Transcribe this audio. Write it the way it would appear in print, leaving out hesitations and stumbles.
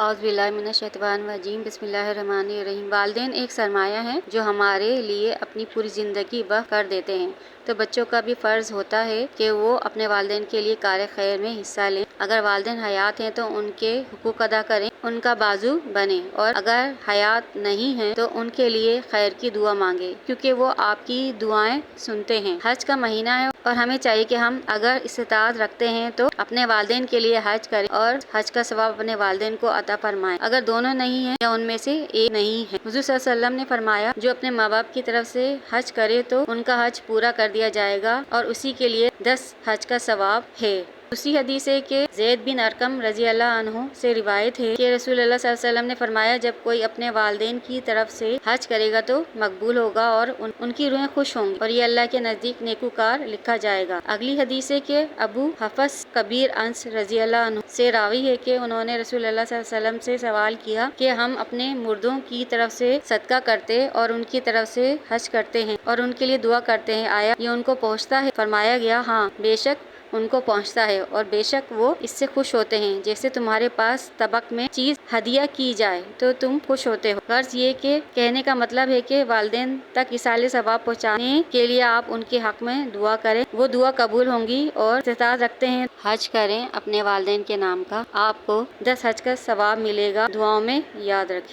اعوذ باللہ من الشیطان الرجیم بسم اللہ الرحمن الرحیم۔ والدین ایک سرمایہ ہیں جو ہمارے لیے اپنی پوری زندگی وقف کر دیتے ہیں، تو بچوں کا بھی فرض ہوتا ہے کہ وہ اپنے والدین کے لیے کار خیر میں حصہ لیں۔ اگر والدین حیات ہیں تو ان کے حقوق ادا کریں، ان کا بازو بنیں، اور اگر حیات نہیں ہیں تو ان کے لیے خیر کی دعا مانگیں، کیونکہ وہ آپ کی دعائیں سنتے ہیں۔ حج کا مہینہ ہے اور ہمیں چاہیے کہ ہم اگر استطاعت رکھتے ہیں تو اپنے والدین کے لیے حج کریں اور حج کا ثواب اپنے والدین کو عطا فرمائیں۔ اگر دونوں نہیں ہیں یا ان میں سے ایک نہیں ہے، حضور صلی اللہ علیہ وسلم نے فرمایا جو اپنے ماں باپ کی طرف سے حج کرے تو ان کا حج پورا کر دیا جائے گا اور اسی کے لیے 10 حج کا ثواب ہے۔ دوسری حدیث ہے کہ زید بن ارقم رضی اللہ عنہ سے روایت ہے کہ رسول اللہ صلی اللہ علیہ وسلم نے فرمایا جب کوئی اپنے والدین کی طرف سے حج کرے گا تو مقبول ہوگا اور ان کی روحیں خوش ہوں گی اور یہ اللہ کے نزدیک نیکوکار لکھا جائے گا۔ اگلی حدیث ہے کہ ابو حفص کبیر انس رضی اللہ عنہ سے راوی ہے کہ انہوں نے رسول اللہ صلی اللہ علیہ وسلم سے سوال کیا کہ ہم اپنے مردوں کی طرف سے صدقہ کرتے اور ان کی طرف سے حج کرتے ہیں اور ان کے لیے دعا کرتے ہیں، آیا یہ ان کو پہنچتا ہے؟ فرمایا گیا ہاں، بے شک ان کو پہنچتا ہے اور بے شک وہ اس سے خوش ہوتے ہیں جیسے تمہارے پاس طبق میں چیز ہدیہ کی جائے تو تم خوش ہوتے ہو۔ غرض یہ کہ کہنے کا مطلب ہے کہ والدین تک ایصال ثواب پہنچانے کے لیے آپ ان کے حق میں دعا کریں، وہ دعا قبول ہوں گی، اور استطاعت رکھتے ہیں حج کریں اپنے والدین کے نام کا، آپ کو 10 حج کا ثواب ملے گا۔ دعاؤں میں یاد رکھیں۔